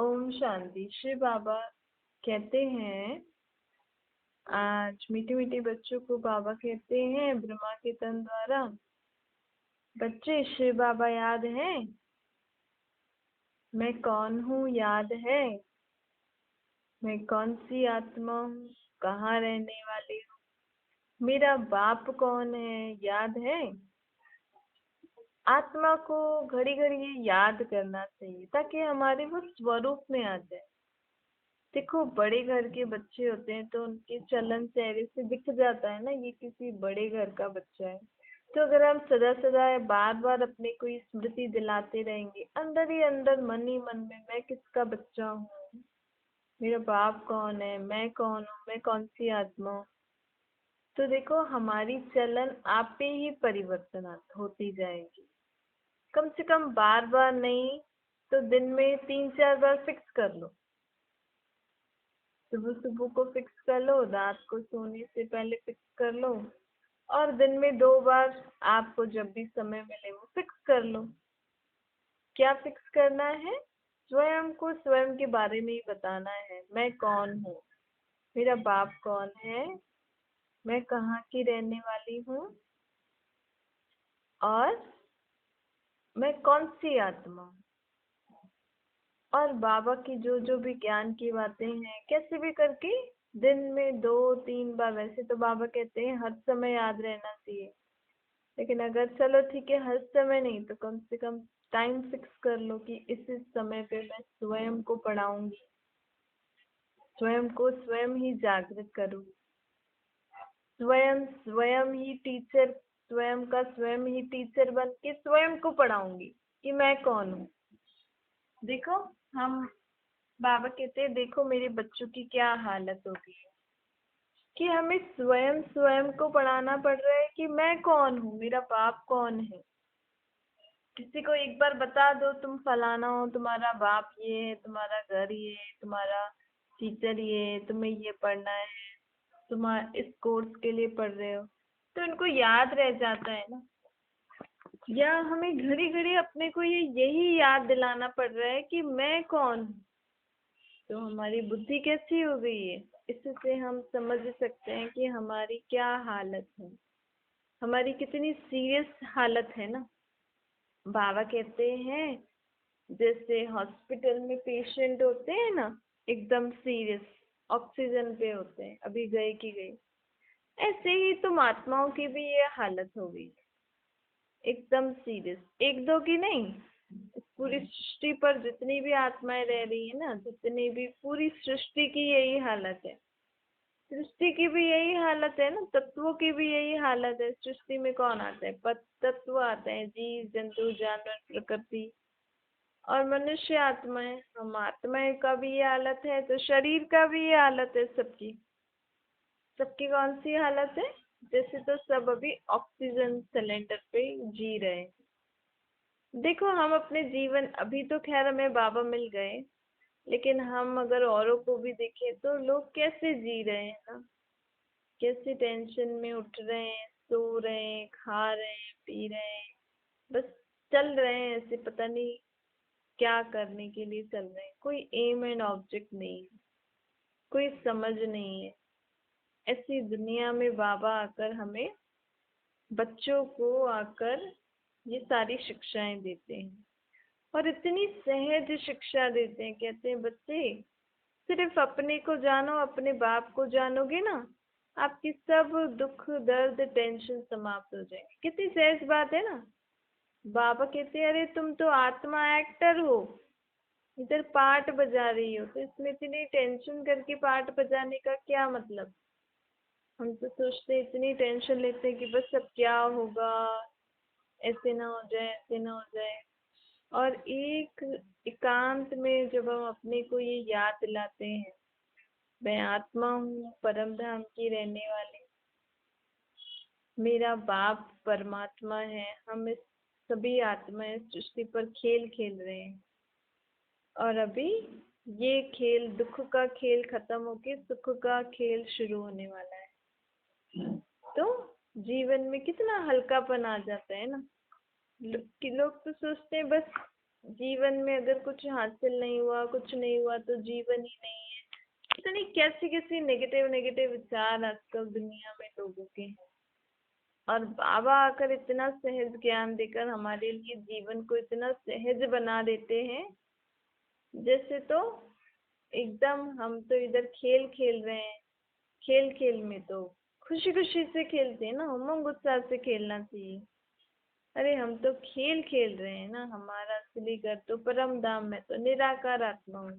ओम शांति। श्री बाबा कहते हैं, आज मीठे मीठे बच्चों को बाबा कहते हैं ब्रह्मा के तन द्वारा, बच्चे श्री बाबा याद है? मैं कौन हूँ याद है? मैं कौन सी आत्मा हूँ, कहाँ रहने वाली हूँ, मेरा बाप कौन है याद है? आत्मा को घड़ी घड़ी ये याद करना चाहिए ताकि हमारे वो स्वरूप में आ जाए। देखो, बड़े घर के बच्चे होते हैं तो उनके चलन चेहरे से दिख जाता है ना, ये किसी बड़े घर का बच्चा है। तो अगर हम सदा सदा बार बार अपने को ये स्मृति दिलाते रहेंगे अंदर ही अंदर, मन ही मन में, मैं किसका बच्चा हूँ, मेरा बाप कौन है, मैं कौन हूँ, मैं कौन सी आत्मा हूँ, तो देखो हमारी चलन आप पे ही परिवर्तन होती जाएगी। कम से कम बार बार नहीं तो दिन में 3-4 बार फिक्स कर लो। सुबह सुबह को फिक्स कर लो, रात को सोने से पहले फिक्स कर लो, और दिन में 2 बार आपको जब भी समय मिले वो फिक्स कर लो। क्या फिक्स करना है? स्वयं को स्वयं के बारे में ही बताना है। मैं कौन हूँ, मेरा बाप कौन है, मैं कहाँ की रहने वाली हूँ, और मैं कौन सी आत्मा हूँ। और बाबा की जो जो भी ज्ञान की बातें हैं, कैसे भी करके दिन में 2-3 बार, वैसे तो बाबा कहते हैं हर समय याद रहना चाहिए, लेकिन अगर चलो ठीक है हर समय नहीं तो कम से कम टाइम फिक्स कर लो कि इस समय पे मैं स्वयं को पढ़ाऊंगी, स्वयं को स्वयं ही जागृत करूंगी, स्वयं स्वयं ही टीचर, स्वयं का स्वयं ही टीचर बन के स्वयं को पढ़ाऊंगी कि मैं कौन हूँ। देखो, हम बाबा कहते हैं देखो मेरे बच्चों की क्या हालत हो गई है कि हमें स्वयं स्वयं को पढ़ाना पड़ रहा है कि मैं कौन हूँ, मेरा बाप कौन है। किसी को एक बार बता दो तुम फलाना हो, तुम्हारा बाप ये है, तुम्हारा घर ये है, तुम्हारा टीचर ये है, तुम्हें ये पढ़ना है, तुम इस कोर्स के लिए पढ़ रहे हो, तो उनको याद रह जाता है ना। या हमें घड़ी घड़ी अपने को यही याद दिलाना पड़ रहा है कि मैं कौन हूँ, तो हमारी बुद्धि कैसी हो गई है। इससे हम समझ सकते हैं कि हमारी क्या हालत है, हमारी कितनी सीरियस हालत है ना। बाबा कहते हैं जैसे हॉस्पिटल में पेशेंट होते हैं ना, एकदम सीरियस, ऑक्सीजन पे होते हैं, अभी गए कि गए, ऐसे ही तुम आत्माओं की भी ये हालत हो गई, एकदम सीरियस। एक दो की नहीं, इस पूरी सृष्टि पर जितनी भी आत्माएं रह रही है ना, जितनी भी, पूरी सृष्टि की यही हालत है। सृष्टि की भी यही हालत है ना, तत्वों की भी यही हालत है। सृष्टि में कौन आता है? तत्व आते हैं, जीव जंतु जानवर प्रकृति और मनुष्य आत्माएं। हम आत्माएं का भी ये हालत है तो शरीर का भी ये हालत है। सबकी सबकी कौन सी हालत है? जैसे तो सब अभी ऑक्सीजन सिलेंडर पे जी रहे हैं। देखो, हम अपने जीवन, अभी तो खैर हमें बाबा मिल गए, लेकिन हम अगर औरों को भी देखें तो लोग कैसे जी रहे हैं ना, कैसे टेंशन में उठ रहे हैं, सो रहे हैं, खा रहे हैं, पी रहे हैं, बस चल रहे हैं ऐसे, पता नहीं क्या करने के लिए चल रहे हैं। कोई एम एंड ऑब्जेक्ट नहीं है, कोई समझ नहीं है। ऐसी दुनिया में बाबा आकर हमें, बच्चों को आकर ये सारी शिक्षाएं देते हैं, और इतनी सहज शिक्षा देते हैं। कहते हैं बच्चे, सिर्फ अपने को जानो, अपने बाप को जानोगे ना, आपकी सब दुख दर्द टेंशन समाप्त हो जाएंगे। कितनी सहज बात है ना। बाबा कहते हैं अरे तुम तो आत्मा एक्टर हो, इधर पार्ट बजा रही हो, तो इसमें इतनी टेंशन करके पार्ट बजाने का क्या मतलब। हम तो सोचते हैं, इतनी टेंशन लेते हैं कि बस अब क्या होगा, ऐसे ना हो जाए, ऐसे ना हो जाए। और एक एकांत में जब हम अपने को ये याद दिलाते हैं, मैं आत्मा हूँ परम धाम की रहने वाली, मेरा बाप परमात्मा है, हम इस सभी आत्माएं सृष्टि पर खेल खेल रहे हैं, और अभी ये खेल, दुख का खेल खत्म होके सुख का खेल शुरू होने वाला है। तो जीवन में कितना हल्कापन आ जाता है ना। कि लोग तो सोचते हैं बस जीवन में अगर कुछ हासिल नहीं हुआ, कुछ नहीं हुआ तो जीवन ही नहीं है। पता नहीं कैसी कैसी नेगेटिव नेगेटिव विचार आजकल दुनिया में लोगों के हैं। और बाबा आकर इतना सहज ज्ञान देकर हमारे लिए जीवन को इतना सहज बना देते हैं, जैसे तो एकदम हम तो इधर खेल खेल रहे हैं। खेल खेल में तो खुशी खुशी से खेलते हैं ना, उमंग उत्साह से खेलना चाहिए। अरे हम तो खेल खेल रहे हैं ना, हमारा असली घर तो परम धाम में तो निराकार आत्मा हूँ।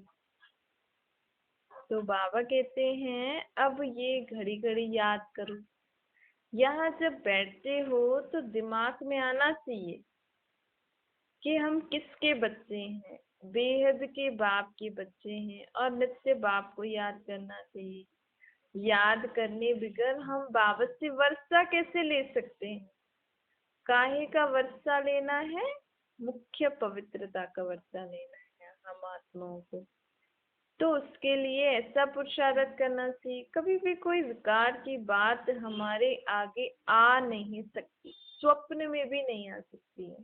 तो बाबा कहते हैं अब ये घड़ी घड़ी याद करो। यहाँ जब बैठते हो तो दिमाग में आना चाहिए कि हम किसके बच्चे हैं। बेहद के बाप के बच्चे हैं और नित्य बाप को याद करना चाहिए। याद करने बगैर हम बाबा से वर्षा कैसे ले सकते हैं। काहे का वर्षा लेना है, मुख्य पवित्रता का वर्षा लेना है हम आत्माओं को। तो उसके लिए ऐसा पुरुषार्थ करना चाहिए, कभी भी कोई विकार की बात हमारे आगे आ नहीं सकती, स्वप्न में भी नहीं आ सकती है।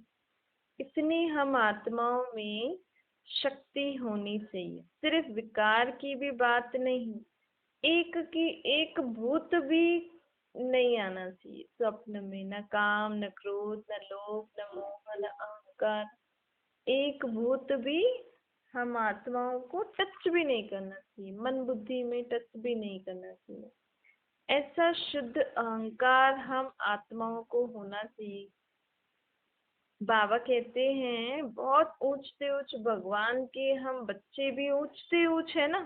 इतनी हम आत्माओं में शक्ति होनी चाहिए। सिर्फ विकार की भी बात नहीं, एक की एक भूत भी नहीं आना चाहिए स्वप्न में। न काम, न क्रोध, न लोभ, न मोह, न अहंकार, एक भूत भी हम आत्माओं को टच भी नहीं करना चाहिए। मन बुद्धि में टच भी नहीं करना चाहिए। ऐसा शुद्ध अहंकार हम आत्माओं को होना चाहिए। बाबा कहते हैं बहुत ऊंच से ऊंच भगवान के हम बच्चे भी ऊंच से ऊंच है ना।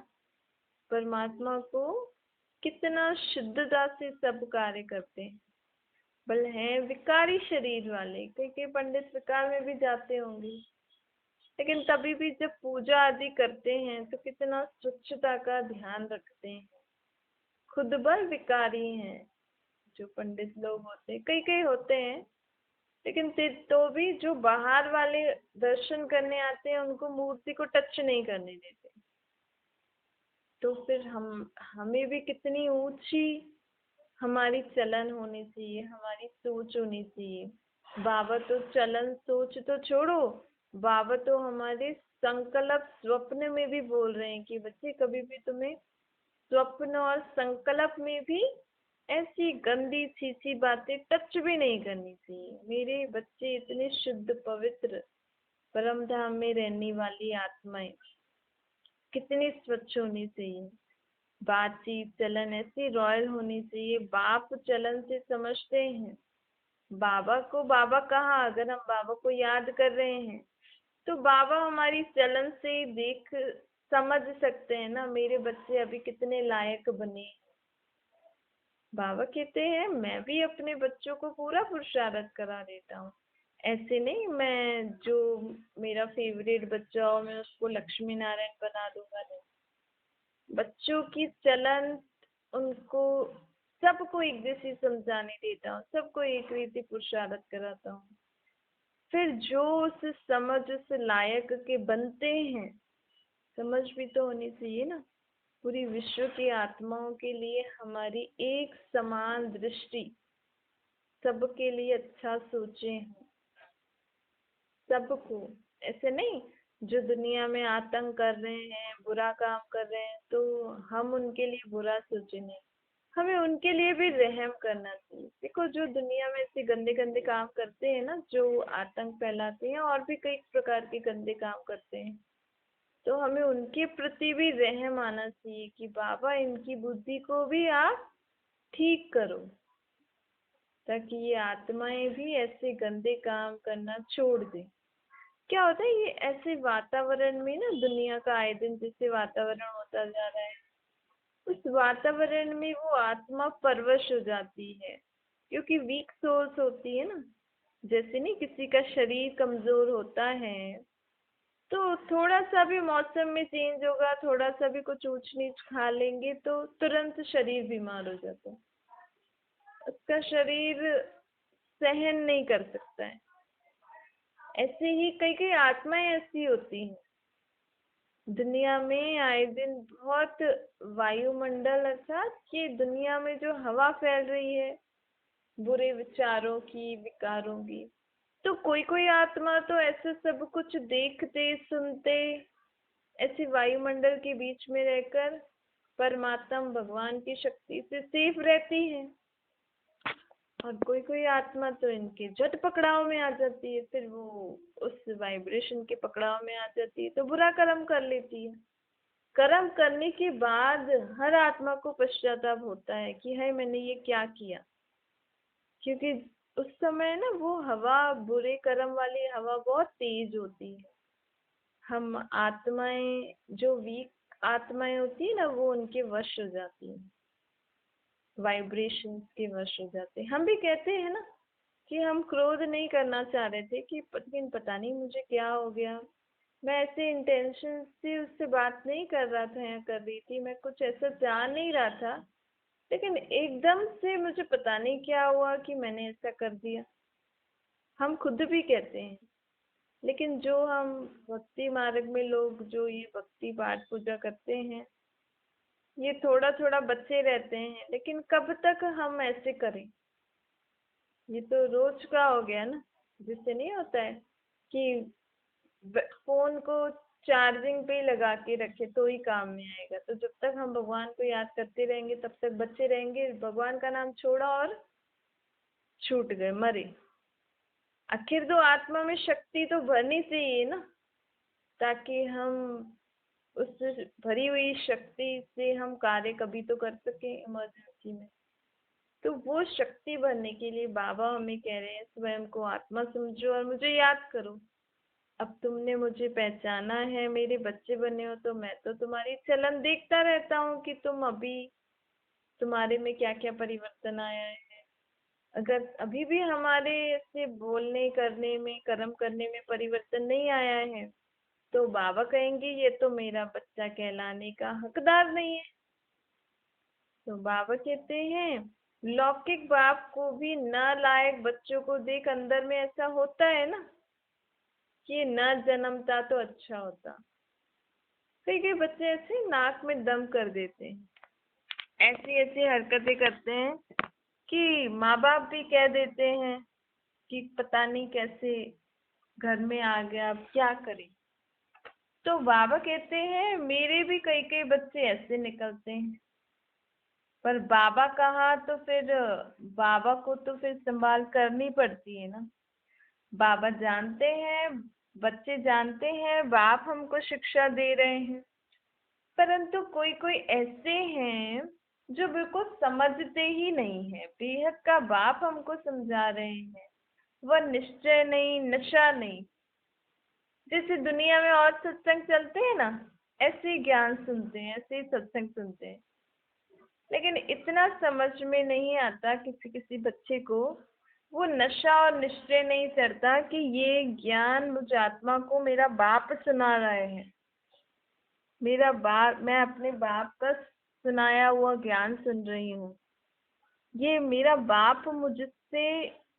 परमात्मा को कितना शुद्धता से सब कार्य करते हैं। बल है विकारी शरीर वाले, कई कई पंडित विकार में भी जाते होंगे, लेकिन तभी भी जब पूजा आदि करते हैं तो कितना स्वच्छता का ध्यान रखते हैं। खुद बल विकारी हैं जो पंडित लोग होते हैं, कई कई होते हैं, लेकिन तो भी जो बाहर वाले दर्शन करने आते हैं उनको मूर्ति को टच नहीं करने देते। तो फिर हम हमें भी कितनी ऊंची हमारी चलन होनी चाहिए, हमारी सोच होनी चाहिए। बाबा तो चलन सोच तो छोड़ो, बाबा तो हमारे संकल्प स्वप्न में भी बोल रहे हैं कि बच्चे कभी भी तुम्हें स्वप्न और संकल्प में भी ऐसी गंदी छीछी बातें टच भी नहीं करनी चाहिए। मेरे बच्चे इतने शुद्ध पवित्र परम धाम में रहने वाली आत्माएं कितनी स्वच्छ होनी चाहिए। बातचीत चलन ऐसी रॉयल होनी चाहिए। बाप चलन से समझते हैं बाबा को। बाबा कहाँ, अगर हम बाबा को याद कर रहे हैं तो बाबा हमारी चलन से ही देख समझ सकते हैं ना मेरे बच्चे अभी कितने लायक बने। बाबा कहते हैं मैं भी अपने बच्चों को पूरा पुरुषार्थ करा देता हूँ। ऐसे नहीं मैं जो मेरा फेवरेट बच्चा हो मैं उसको लक्ष्मी नारायण बना दूंगा, नहीं। बच्चों की चलन उनको सबको एक जैसी समझाने देता हूँ, सबको एक रीति पुरुषार्थ कराता हूँ। फिर जो उस समझ उस लायक के बनते हैं, समझ भी तो होनी चाहिए ना। पूरी विश्व की आत्माओं के लिए हमारी एक समान दृष्टि, सबके लिए अच्छा सोचें सबको। ऐसे नहीं जो दुनिया में आतंक कर रहे हैं, बुरा काम कर रहे हैं तो हम उनके लिए बुरा सोचे नहीं, हमें उनके लिए भी रहम करना चाहिए। देखो जो दुनिया में ऐसे गंदे गंदे काम करते हैं ना, जो आतंक फैलाते हैं और भी कई प्रकार के गंदे काम करते हैं, तो हमें उनके प्रति भी रहम आना चाहिए कि बाबा इनकी बुद्धि को भी आप ठीक करो, ताकि ये आत्माएं भी ऐसे गंदे काम करना छोड़ दें। क्या होता है ये ऐसे वातावरण में ना, दुनिया का आए दिन जैसे वातावरण होता जा रहा है, उस वातावरण में वो आत्मा परवश हो जाती है, क्योंकि वीक सोल्स होती है ना। जैसे नहीं किसी का शरीर कमजोर होता है तो थोड़ा सा भी मौसम में चेंज होगा, थोड़ा सा भी कुछ ऊंच नीच खा लेंगे तो तुरंत शरीर बीमार हो जाता है, उसका शरीर सहन नहीं कर सकता है। ऐसे ही कई कई आत्माएं ऐसी होती हैं दुनिया में आए दिन। बहुत वायुमंडल अर्थात कि दुनिया में जो हवा फैल रही है बुरे विचारों की, विकारों की, तो कोई कोई आत्मा तो ऐसे सब कुछ देखते सुनते ऐसी वायुमंडल के बीच में रहकर परमात्मा भगवान की शक्ति से सेफ रहती है, और कोई कोई आत्मा तो इनके झट पकड़ाव में आ जाती है, फिर वो उस वाइब्रेशन के पकड़ाव में आ जाती है तो बुरा कर्म कर लेती है। कर्म करने के बाद हर आत्मा को पश्चाताप होता है कि हाय मैंने ये क्या किया, क्योंकि उस समय ना वो हवा, बुरे कर्म वाली हवा बहुत तेज होती है। हम आत्माएं, जो वीक आत्माएं होती है ना, वो उनके वश हो जाती है, वाइब्रेशंस के वश हो जाते हैं। हम भी कहते हैं ना कि हम क्रोध नहीं करना चाह रहे थे, कि लेकिन पता नहीं मुझे क्या हो गया, मैं ऐसे इंटेंशन से उससे बात नहीं कर रहा था या कर रही थी, मैं कुछ ऐसा चाह नहीं रहा था, लेकिन एकदम से मुझे पता नहीं क्या हुआ कि मैंने ऐसा कर दिया। हम खुद भी कहते हैं। लेकिन जो हम भक्ति मार्ग में लोग जो ये भक्ति पाठ पूजा करते हैं, ये थोड़ा थोड़ा बच्चे रहते हैं, लेकिन कब तक हम ऐसे करें? ये तो रोज का हो गया ना। जिससे नहीं होता है कि फोन को चार्जिंग पे ही लगा के रखे तो ही काम में आएगा। तो जब तक हम भगवान को याद करते रहेंगे तब तक बच्चे रहेंगे, भगवान का नाम छोड़ा और छूट गए, मरे। आखिर तो आत्मा में शक्ति तो भरनी चाहिए ना, ताकि हम उस भरी हुई शक्ति से हम कार्य कभी तो कर सके इमरजेंसी में। तो वो शक्ति भरने के लिए बाबा हमें कह रहे हैं स्वयं को आत्मा समझो और मुझे याद करो। अब तुमने मुझे पहचाना है, मेरे बच्चे बने हो, तो मैं तो तुम्हारी चलन देखता रहता हूँ कि तुम अभी तुम्हारे में क्या क्या परिवर्तन आया है। अगर अभी भी हमारे ऐसे बोलने करने में, कर्म करने में परिवर्तन नहीं आया है, तो बाबा कहेंगे ये तो मेरा बच्चा कहलाने का हकदार नहीं है। तो बाबा कहते हैं लौकिक बाप को भी नालायक बच्चों को देख अंदर में ऐसा होता है ना कि न जन्मता तो अच्छा होता। कई कई बच्चे ऐसे नाक में दम कर देते हैं, ऐसी ऐसी हरकतें करते हैं कि माँ बाप भी कह देते हैं कि पता नहीं कैसे घर में आ गया, अब क्या करें। तो बाबा कहते हैं मेरे भी कई कई बच्चे ऐसे निकलते हैं, पर बाबा कहा तो फिर बाबा को तो फिर संभाल करनी पड़ती है ना। बाबा जानते हैं, बच्चे जानते हैं बाप हमको शिक्षा दे रहे हैं, परंतु कोई कोई ऐसे हैं जो बिल्कुल समझते ही नहीं है। बेहद का बाप हमको समझा रहे हैं, वह निश्चय नहीं, नशा नहीं। जैसे दुनिया में और सत्संग चलते हैं ना, ऐसे ही ज्ञान सुनते हैं, ऐसे ही सत्संग सुनते हैं, लेकिन इतना समझ में नहीं आता किसी किसी बच्चे को, वो नशा और निश्चय नहीं चढ़ता कि ये ज्ञान मुझ आत्मा को मेरा बाप सुना रहे हैं। मेरा बाप, मैं अपने बाप का सुनाया हुआ ज्ञान सुन रही हूँ। ये मेरा बाप मुझसे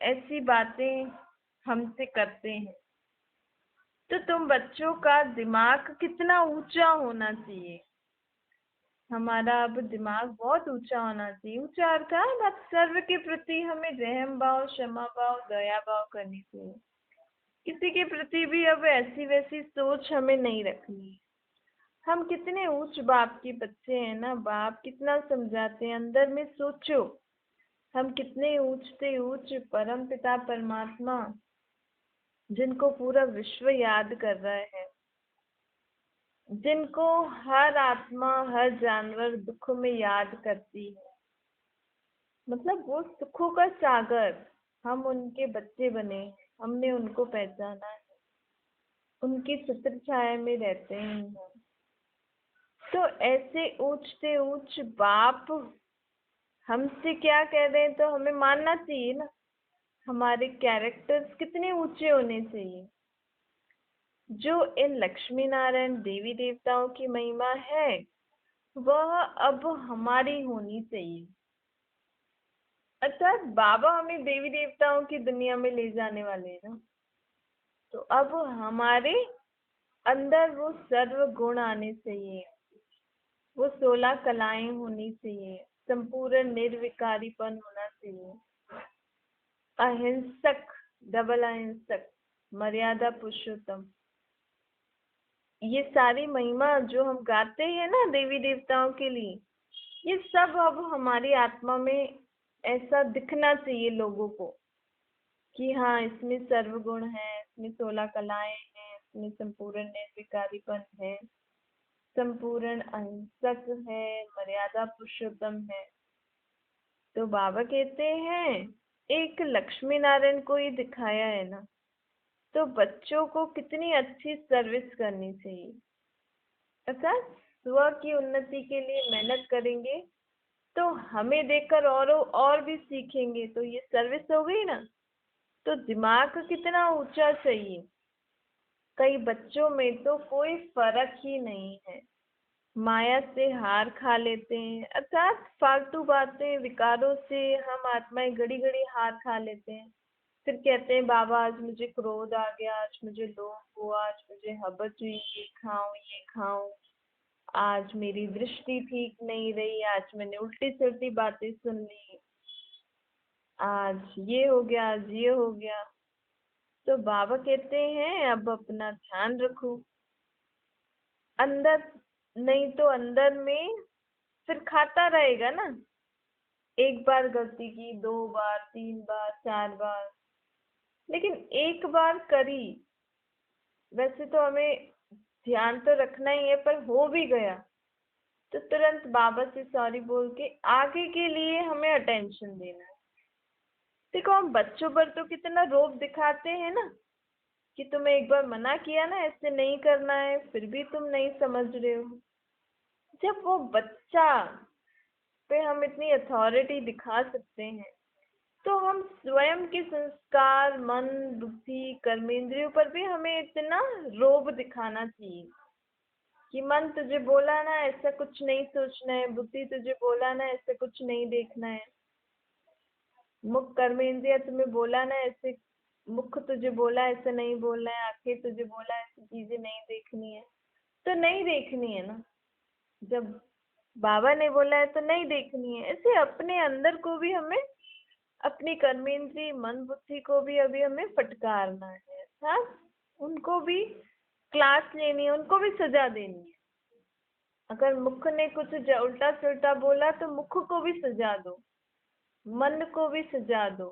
ऐसी बातें हमसे करते हैं। तो तुम बच्चों का दिमाग कितना ऊंचा होना चाहिए। हमारा अब दिमाग बहुत ऊंचा होना चाहिए। ऊंचा अर्थात सर्व के प्रति हमें रहम भाव, क्षमा भाव, दया भाव करनी चाहिए। किसी के प्रति भी अब ऐसी वैसी सोच हमें नहीं रखनी है। हम कितने ऊंच बाप के बच्चे हैं ना, बाप कितना समझाते हैं, अंदर में सोचो हम कितने ऊंच से ऊंच परम पिता परमात्मा, जिनको पूरा विश्व याद कर रहा है, जिनको हर आत्मा, हर जानवर दुख में याद करती है, मतलब वो सुखों का सागर, हम उनके बच्चे बने, हमने उनको पहचाना है, उनकी छत्र छाया में रहते हैं हम। तो ऐसे ऊंच से ऊंच बाप हमसे क्या कह रहे हैं तो हमें मानना चाहिए ना। हमारे कैरेक्टर्स कितने ऊंचे होने चाहिए। जो इन लक्ष्मी नारायण देवी देवताओं की महिमा है वह अब हमारी होनी चाहिए। अर्थात बाबा हमें देवी देवताओं की दुनिया में ले जाने वाले हैं ना, तो अब हमारे अंदर वो सर्व गुण आने चाहिए, वो 16 कलाएं होनी चाहिए, संपूर्ण निर्विकारीपन होना चाहिए, अहिंसक डबल अहिंसक, मर्यादा पुरुषोत्तम, ये सारी महिमा जो हम गाते हैं ना देवी देवताओं के लिए, ये सब अब हमारी आत्मा में ऐसा दिखना चाहिए लोगों को कि हाँ, इसमें सर्वगुण है, इसमें 16 कलाएं हैं, इसमें संपूर्ण निर्विकारीपन है, संपूर्ण अहिंसक है, मर्यादा पुरुषोत्तम है। तो बाबा कहते हैं एक लक्ष्मी नारायण को ही दिखाया है ना, तो बच्चों को कितनी अच्छी सर्विस करनी चाहिए। अर्थात स्व की उन्नति के लिए मेहनत करेंगे तो हमें देखकर और भी सीखेंगे, तो ये सर्विस हो गई ना। तो दिमाग कितना ऊंचा चाहिए। कई बच्चों में तो कोई फर्क ही नहीं है, माया से हार खा लेते हैं, अर्थात फालतू बातें विकारों से हम आत्माएं घड़ी घड़ी हार खा लेते हैं। फिर कहते हैं बाबा आज मुझे क्रोध आ गया, आज मुझे लोभ हुआ, आज मुझे हबस हुई, ये खाऊं, आज मेरी दृष्टि ठीक नहीं रही, आज मैंने उल्टी सुल्टी बातें सुन ली, आज ये हो गया, आज ये हो गया। तो बाबा कहते हैं अब अपना ध्यान रखो अंदर, नहीं तो अंदर में फिर खाता रहेगा ना। एक बार गलती की, 2 बार, 3 बार, 4 बार, लेकिन एक बार करी, वैसे तो हमें ध्यान तो रखना ही है, पर हो भी गया तो तुरंत बाबा से सॉरी बोल के आगे के लिए हमें अटेंशन देना है। देखो हम बच्चों पर तो कितना रोब दिखाते हैं ना कि तुम्हें एक बार मना किया ना ऐसे नहीं करना है, फिर भी तुम नहीं समझ रहे हो। जब वो बच्चा पे हम इतनी अथॉरिटी दिखा सकते हैं, तो हम स्वयं के संस्कार, मन, बुद्धि, कर्मेंद्रियों पर भी हमें इतना रोब दिखाना चाहिए कि मन तुझे बोला ना ऐसा कुछ नहीं सोचना है, बुद्धि तुझे बोला ना ऐसा कुछ नहीं देखना है, मुख कर्मेंद्रिय तुम्हें बोला ना ऐसे, मुख तुझे बोला ऐसा नहीं बोलना है, आंखें तुझे बोला ऐसी चीजें नहीं देखनी है, तो नहीं देखनी है ना। जब बाबा ने बोला है तो नहीं देखनी है। ऐसे अपने अंदर को भी हमें, अपनी कर्मेंद्रिय मन बुद्धि को भी अभी हमें फटकारना है, हाँ, उनको भी क्लास लेनी है, उनको भी सजा देनी है। अगर मुख ने कुछ उल्टा सुल्टा बोला तो मुख को भी सजा दो, मन को भी सजा दो,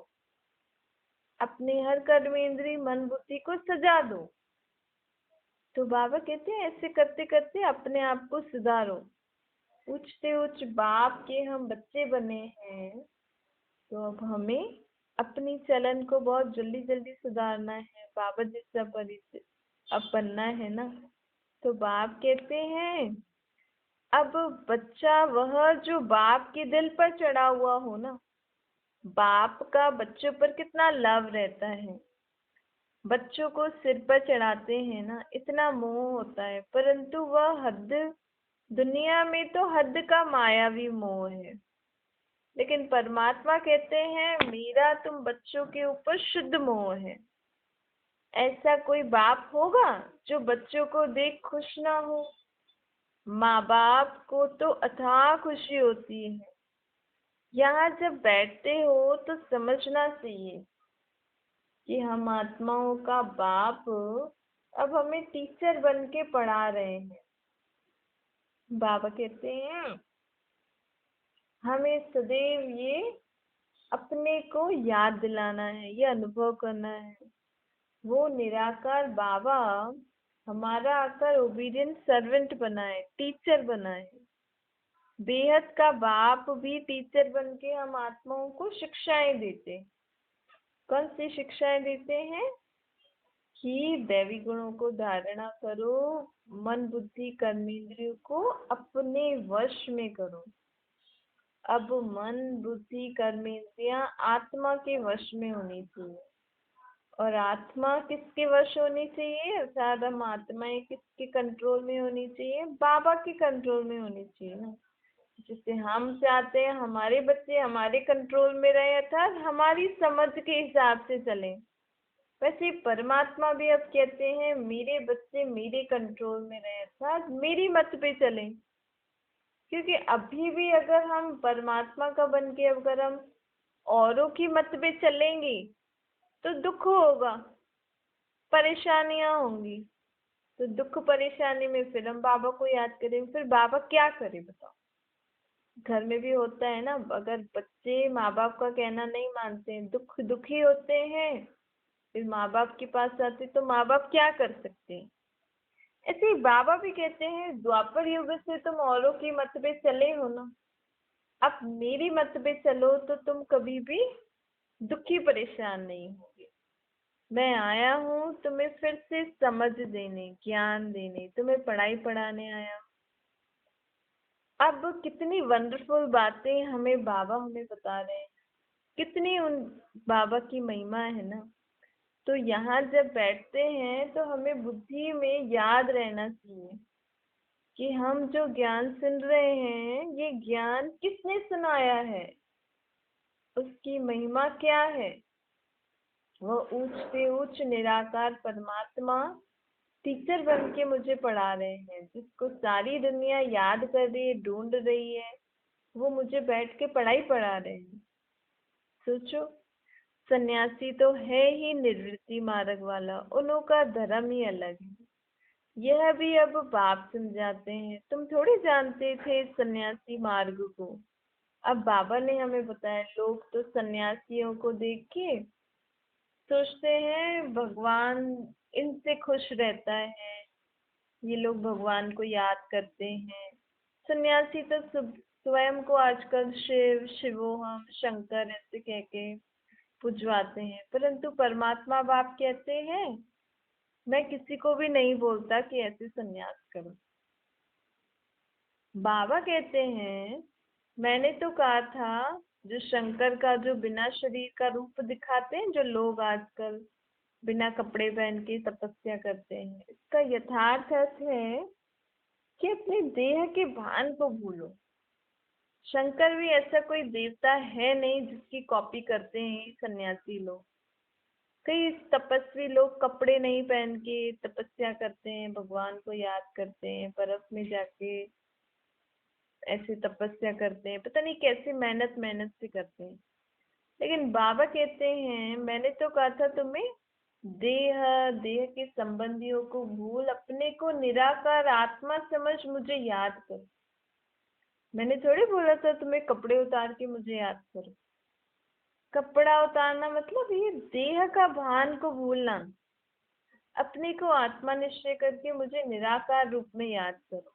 अपनी हर कर्मेंद्रिय मन बुद्धि को सजा दो। तो बाबा कहते हैं ऐसे करते करते अपने आप को सुधारो। उच्चते उच्च बाप के हम बच्चे बने हैं, तो अब हमें अपनी चलन को बहुत जल्दी जल्दी सुधारना है, बाबा जैसा परिचय अब बनना है ना। तो बाप कहते हैं अब बच्चा वह जो बाप के दिल पर चढ़ा हुआ हो ना, बाप का बच्चों पर कितना लव रहता है। बच्चों को सिर पर चढ़ाते हैं ना, इतना मोह होता है, परंतु वह हद, दुनिया में तो हद का मायावी मोह है। लेकिन परमात्मा कहते हैं मेरा तुम बच्चों के ऊपर शुद्ध मोह है। ऐसा कोई बाप होगा जो बच्चों को देख खुश ना हो? माँ बाप को तो अथाह खुशी होती है। यहाँ जब बैठते हो तो समझना चाहिए कि हम आत्माओं का बाप अब हमें टीचर बन के पढ़ा रहे हैं। बाबा कहते हैं हमें सदैव ये अपने को याद दिलाना है, ये अनुभव करना है। वो निराकार बाबा हमारा आकर ओबीडियंट सर्वेंट बनाए, टीचर बनाए। बेहद का बाप भी टीचर बन के हम आत्माओं को शिक्षाएं देते। कौन सी शिक्षाएं देते हैं? कि दैवी गुणों को धारणा करो, मन बुद्धि कर्मेंद्रियों को अपने वश में करो। अब मन बुद्धि कर्मेंद्रियां आत्मा के वश में होनी चाहिए। और आत्मा किसके वश होनी चाहिए? अर्थात हम आत्माएं किसके कंट्रोल में होनी चाहिए? बाबा के कंट्रोल में होनी चाहिए ना। जिससे हम चाहते हैं हमारे बच्चे हमारे कंट्रोल में रहे, अर्थात हमारी समझ के हिसाब से चले। वैसे परमात्मा भी अब कहते हैं मेरे बच्चे मेरे कंट्रोल में रहे, अर्थात मेरी मत पे चले। क्योंकि अभी भी अगर हम परमात्मा का बन के अगर हम औरों की मत पे चलेंगे तो दुख होगा, परेशानियां होंगी। तो दुख परेशानी में फिर हम बाबा को याद करें, फिर बाबा क्या करे बताओ। घर में भी होता है ना, अगर बच्चे माँ बाप का कहना नहीं मानते हैं, दुखी होते हैं, फिर माँ बाप के पास आते, तो माँ बाप क्या कर सकते हैं। ऐसे ही बाबा भी कहते हैं, द्वापर युग से तुम औरों की मत पे चले हो ना, अब मेरी मत पे चलो तो तुम कभी भी दुखी परेशान नहीं होगे। मैं आया हूँ तुम्हें फिर से समझ देने, ज्ञान देने, तुम्हें पढ़ाई पढ़ाने आया हूँ। अब कितनी वंडरफुल बातें हमें बाबा हमें बता रहे हैं, कितनी उन बाबा की महिमा है ना। तो यहाँ जब बैठते हैं तो हमें बुद्धि में याद रहना चाहिए कि हम जो ज्ञान सुन रहे हैं, ये ज्ञान किसने सुनाया है, उसकी महिमा क्या है। वह ऊंच से ऊंच निराकार परमात्मा टीचर बन के मुझे पढ़ा रहे हैं, जिसको सारी दुनिया याद कर रही है, ढूंढ रही है, वो मुझे बैठ के पढ़ाई पढ़ा रहे हैं। सोचो, सन्यासी तो है ही निर्वृत्ति मार्ग वाला, उन्हों का धर्म ही अलग है। यह भी अब बाप समझाते हैं, तुम थोड़ी जानते थे इस सन्यासी मार्ग को। अब बाबा ने हमें बताया। लोग तो सन्यासियों को देख के सोचते हैं भगवान इनसे खुश रहता है, ये लोग भगवान को याद करते हैं। सन्यासी तो स्वयं को आजकल शिव, शिवोहम, शंकर ऐसे कह के पुजवाते हैं, परंतु परमात्मा बाप कहते हैं, मैं किसी को भी नहीं बोलता कि ऐसे सन्यास करो। बाबा कहते हैं, मैंने तो कहा था, जो शंकर का जो बिना शरीर का रूप दिखाते हैं, जो लोग आजकल बिना कपड़े पहन के तपस्या करते हैं, इसका यथार्थ अर्थ है कि अपने देह के भान को भूलो। शंकर भी ऐसा कोई देवता है नहीं जिसकी कॉपी करते हैं सन्यासी लोग। कई तपस्वी लोग कपड़े नहीं पहन के तपस्या करते हैं, भगवान को याद करते हैं, बर्फ में जाके ऐसे तपस्या करते हैं, पता नहीं कैसे मेहनत मेहनत से करते हैं। लेकिन बाबा कहते हैं, मैंने तो कहा था तुम्हें, देह देह के संबंधियों को भूल, अपने को निराकार आत्मा समझ मुझे याद कर। मैंने थोड़ी बोला था तुम्हें कपड़े उतार के मुझे याद करो। कपड़ा उतारना मतलब ये देह का भान को भूलना। अपने को आत्मा निश्चय करके मुझे निराकार रूप में याद करो।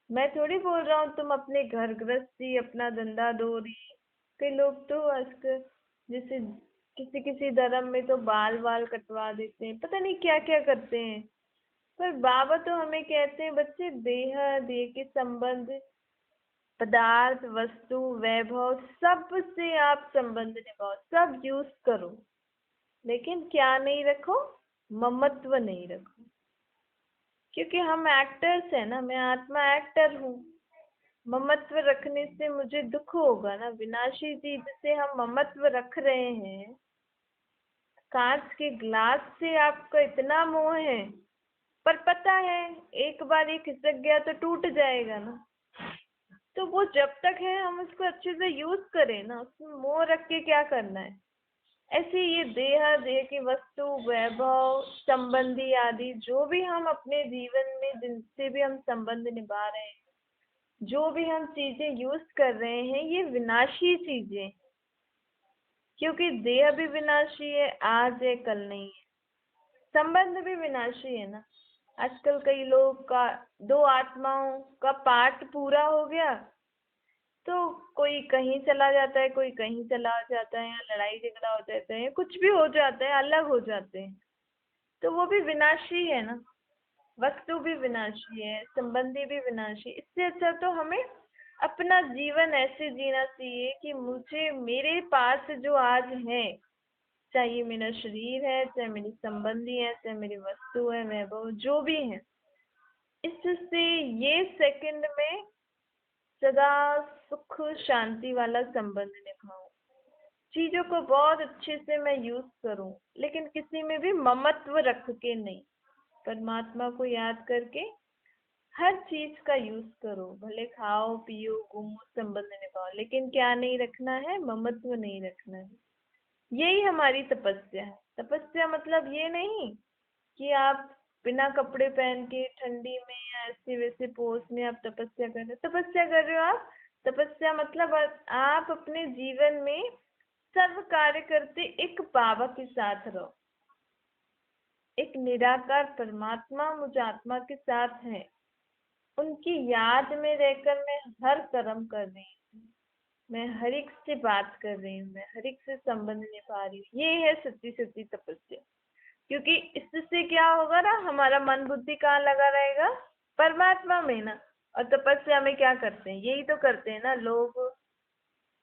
मैं थोड़ी बोल रहा हूँ तुम अपने घर गृहस्थी, अपना धंधा दौरी। कई लोग तो आजकल जैसे किसी किसी धर्म में तो बाल वाल कटवा देते हैं, पता नहीं क्या क्या करते हैं। पर बाबा तो हमें कहते हैं, बच्चे देह देह के संबंध, पदार्थ, वस्तु, वैभव, सब से आप संबंध निभाओ, सब यूज करो, लेकिन क्या नहीं रखो, ममत्व नहीं रखो। क्योंकि हम एक्टर्स हैं ना, मैं आत्मा एक्टर हूँ। ममत्व रखने से मुझे दुख होगा ना। विनाशी चीज से हम ममत्व रख रहे हैं। कांच के ग्लास से आपका इतना मोह है, पर पता है एक बार ये खिसक गया तो टूट जाएगा ना। तो वो जब तक है हम उसको अच्छे से यूज करें ना, उसमें मोह रख के क्या करना है। ऐसे ये देह देह की वस्तु, वैभव, संबंधी आदि जो भी हम अपने जीवन में जिनसे भी हम संबंध निभा रहे हैं, जो भी हम चीजें यूज कर रहे हैं, ये विनाशी चीजें हैं। क्योंकि देह भी विनाशी है, आज है कल नहीं है। संबंध भी विनाशी है ना। आजकल कई लोग का दो आत्माओं का पाठ पूरा हो गया तो कोई कहीं चला जाता है, कोई कहीं चला जाता है, या लड़ाई झगड़ा हो जाता है, कुछ भी हो जाता है, अलग हो जाते हैं। तो वो भी विनाशी है ना। वस्तु भी विनाशी है, संबंधी भी विनाशी। इससे अच्छा तो हमें अपना जीवन ऐसे जीना चाहिए कि मुझे मेरे पास जो आज है, चाहे ये मेरा शरीर है, चाहे मेरी संबंधी है, चाहे मेरी वस्तु है, वैभव जो भी है, इससे ये सेकंड में सदा सुख शांति वाला संबंध निभाऊं, चीजों को बहुत अच्छे से मैं यूज करूं, लेकिन किसी में भी ममत्व रख के नहीं। परमात्मा को याद करके हर चीज का यूज करो, भले खाओ पियो घूमो संबंध निभाओ, लेकिन क्या नहीं रखना है, ममत्व नहीं रखना है। यही हमारी तपस्या है। तपस्या मतलब ये नहीं कि आप बिना कपड़े पहन के ठंडी में या ऐसे वैसे पोज में आप तपस्या कर रहे हो। तपस्या कर रहे हो आप, तपस्या मतलब आप अपने जीवन में सर्व कार्य करते एक बाबा के साथ रहो, एक निराकार परमात्मा मुझ आत्मा के साथ है, उनकी याद में रहकर मैं हर कर्म कर रही हूँ, मैं हर एक से बात कर रही हूँ, मैं हर एक से संबंध निभा रही हूँ। ये है सच्ची सच्ची तपस्या। क्योंकि इससे क्या होगा ना, हमारा मन बुद्धि कहाँ लगा रहेगा, परमात्मा में ना। और तपस्या में क्या करते हैं, यही तो करते हैं ना लोग,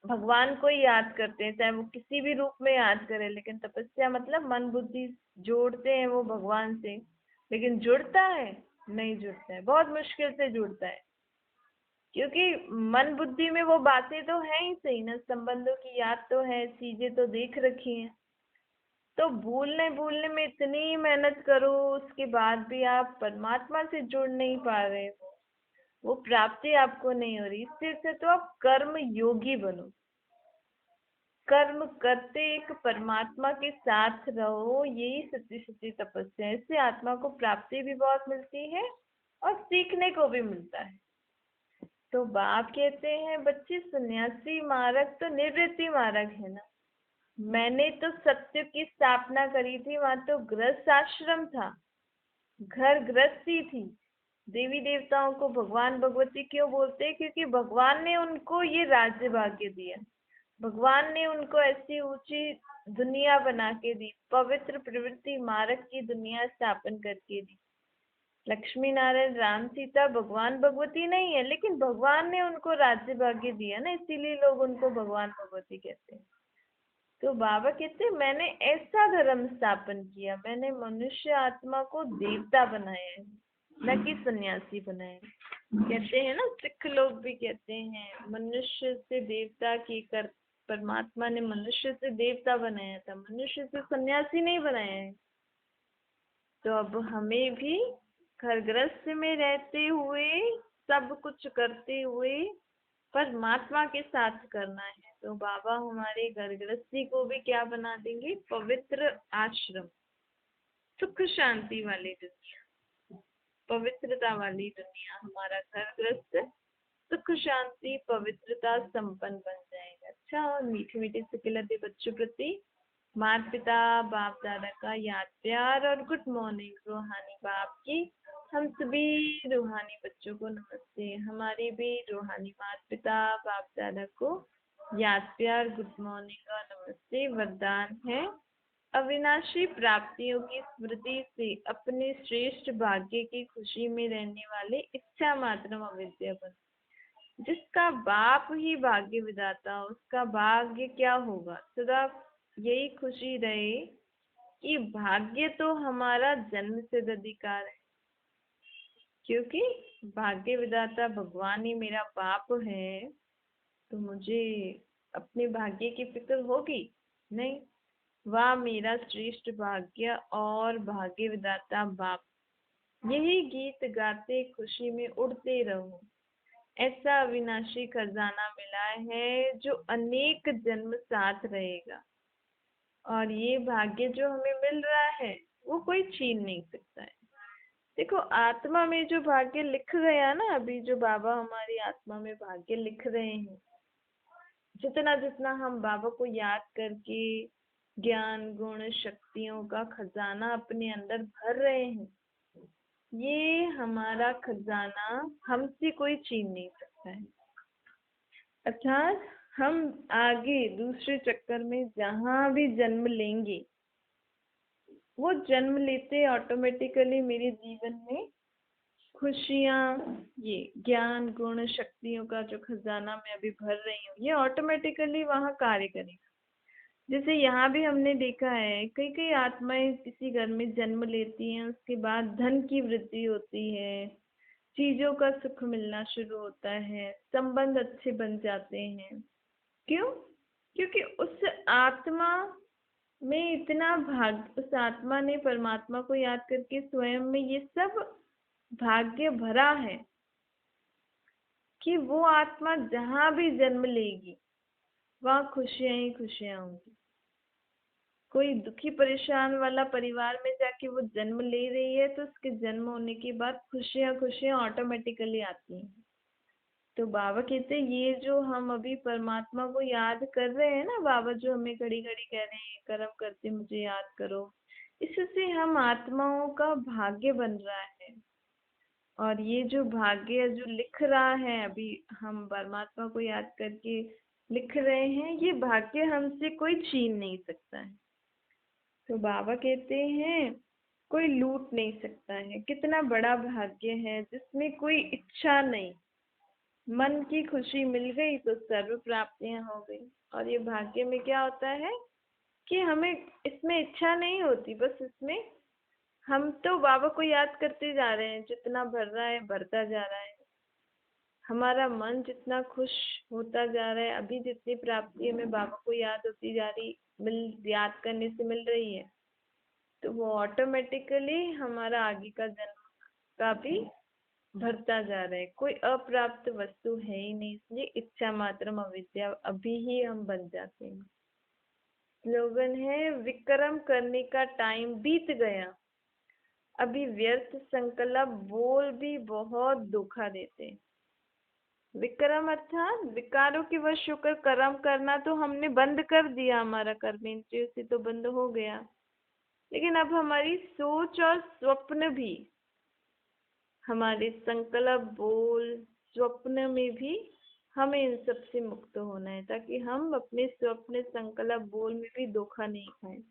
भगवान को ही याद करते हैं, चाहे वो किसी भी रूप में याद करे। लेकिन तपस्या मतलब मन बुद्धि जोड़ते हैं वो भगवान से। लेकिन जुड़ता है, नहीं जुड़ता है, बहुत मुश्किल से जुड़ता है। क्योंकि मन बुद्धि में वो बातें तो है ही सही ना, संबंधों की याद तो है, चीजें तो देख रखी हैं। तो भूलने भूलने में इतनी मेहनत करो, उसके बाद भी आप परमात्मा से जुड़ नहीं पा रहे हो, वो प्राप्ति आपको नहीं हो रही। इससे अच्छा तो आप कर्म योगी बनो, कर्म करते एक परमात्मा के साथ रहो। यही सच्ची सच्ची तपस्या है। इससे आत्मा को प्राप्ति भी बहुत मिलती है और सीखने को भी मिलता है। तो बाप कहते हैं बच्चे, सन्यासी मार्ग तो निवृत्ति मार्ग है ना। मैंने तो सत्य की स्थापना करी थी, वहां तो गृहस्थ आश्रम था, घर गृहस्थी थी। देवी देवताओं को भगवान भगवती क्यों बोलते हैं, क्योंकि भगवान ने उनको ये राज्य भाग्य दिया, भगवान ने उनको ऐसी ऊंची दुनिया बना के दी, पवित्र प्रवृत्ति मार्ग की दुनिया स्थापन करके दी। लक्ष्मी नारायण राम सीता भगवान भगवती नहीं है, लेकिन भगवान ने उनको राज्य भाग्य दिया ना, इसीलिए लोग उनको भगवान भगवती कहते हैं। तो बाबा कहते हैं मैंने ऐसा धर्म स्थापन किया, मैंने मनुष्य आत्मा को देवता बनाया है, न कि सन्यासी बनाया है। कहते हैं ना, सिख लोग भी कहते हैं मनुष्य से देवता की कर, परमात्मा ने मनुष्य से देवता बनाया था, मनुष्य से सन्यासी नहीं बनाया है। तो अब हमें भी घर गृहस्थ में रहते हुए, सब कुछ करते हुए परमात्मा के साथ करना है। तो बाबा हमारे घर गृहस्थी को भी क्या बना देंगे, पवित्र आश्रम, सुख शांति वाली दुनिया, पवित्रता वाली दुनिया। हमारा घर गृहस्थ सुख शांति पवित्रता संपन्न बन जाएगा। अच्छा, और मीठे मीठे से खिलाते बच्चों प्रति माता पिता बाप दादा का याद प्यार और गुड मॉर्निंग रूहानी बाप की। हम सभी रूहानी बच्चों को नमस्ते। हमारे भी रूहानी माता पिता बाप दादा को याद प्यार गुड मॉर्निंग और नमस्ते। वरदान है, अविनाशी प्राप्तियों की स्मृति से अपने श्रेष्ठ भाग्य की खुशी में रहने वाले इच्छा मात्र अविद्या बन। जिसका बाप ही भाग्य विधाता, उसका भाग्य क्या होगा, सदा यही खुशी रहे कि भाग्य तो हमारा जन्म सिद्ध अधिकार है। क्योंकि भाग्य विधाता भगवान ही मेरा बाप है, तो मुझे अपने भाग्य की फिक्र होगी नहीं। वाह मेरा श्रेष्ठ भाग्य और भाग्य विधाता बाप, यही गीत गाते खुशी में उड़ते रहो। ऐसा अविनाशी खजाना मिला है जो अनेक जन्म साथ रहेगा, और ये भाग्य जो हमें मिल रहा है वो कोई छीन नहीं सकता है। देखो, आत्मा में जो भाग्य लिख गया ना, अभी जो बाबा हमारी आत्मा में भाग्य लिख रहे हैं, जितना जितना हम बाबा को याद करके ज्ञान गुण शक्तियों का खजाना अपने अंदर भर रहे हैं, ये हमारा खजाना हमसे कोई छीन नहीं सकता है। अर्थात हम आगे दूसरे चक्कर में जहां भी जन्म लेंगे, वो जन्म लेते ऑटोमेटिकली मेरे जीवन में खुशियाँ, ये ज्ञान गुण शक्तियों का जो खजाना मैं अभी भर रही हूँ, ये ऑटोमेटिकली वहां कार्य करेगा। जैसे यहाँ भी हमने देखा है, कई कई आत्माएं किसी घर में जन्म लेती हैं, उसके बाद धन की वृद्धि होती है, चीजों का सुख मिलना शुरू होता है, संबंध अच्छे बन जाते हैं। क्यों? क्योंकि उस आत्मा में इतना भाग, उस आत्मा ने परमात्मा को याद करके स्वयं में ये सब भाग्य भरा है कि वो आत्मा जहां भी जन्म लेगी वहां खुशियां ही खुशियां होंगी। कोई दुखी परेशान वाला परिवार में जाके वो जन्म ले रही है तो उसके जन्म होने के बाद खुशियां खुशियां ऑटोमेटिकली आती हैं। तो बाबा कहते हैं ये जो हम अभी परमात्मा को याद कर रहे हैं ना, बाबा जो हमें घड़ी घड़ी कह रहे हैं कर्म करते मुझे याद करो, इससे हम आत्माओं का भाग्य बन रहा है। और ये जो भाग्य जो लिख रहा है अभी, हम परमात्मा को याद करके लिख रहे हैं, ये भाग्य हमसे कोई छीन नहीं सकता है। तो बाबा कहते हैं कोई लूट नहीं सकता है। कितना बड़ा भाग्य है जिसमें कोई इच्छा नहीं, मन की खुशी मिल गई तो सर्व प्राप्तियां हो गई। और ये भाग्य में क्या होता है कि हमें इसमें इच्छा नहीं होती, बस इसमें हम तो बाबा को याद करते जा रहे हैं, जितना भर रहा है भरता जा रहा है, हमारा मन जितना खुश होता जा रहा है, अभी जितनी प्राप्ति हमें बाबा को याद होती जा रही, मिल याद करने से मिल रही है, तो वो ऑटोमेटिकली हमारा आगे का जन्म का भी भरता जा रहा है। कोई अप्राप्त वस्तु है ही नहीं, इसलिए इच्छा मात्रम अविद्या अभी ही हम बन जाते हैं। स्लोगन है विक्रम करने का टाइम बीत गया, अभी व्यर्थ संकल्प बोल भी बहुत धोखा देते हैं। विक्रम अर्थात विकारों के वश होकर कर्म करना तो हमने बंद कर दिया, हमारा कर्म इंद्रियों से तो बंद हो गया, लेकिन अब हमारी सोच और स्वप्न भी, हमारे संकल्प बोल स्वप्न में भी हमें इन सब से मुक्त होना है, ताकि हम अपने स्वप्न संकल्प बोल में भी धोखा नहीं खाएं।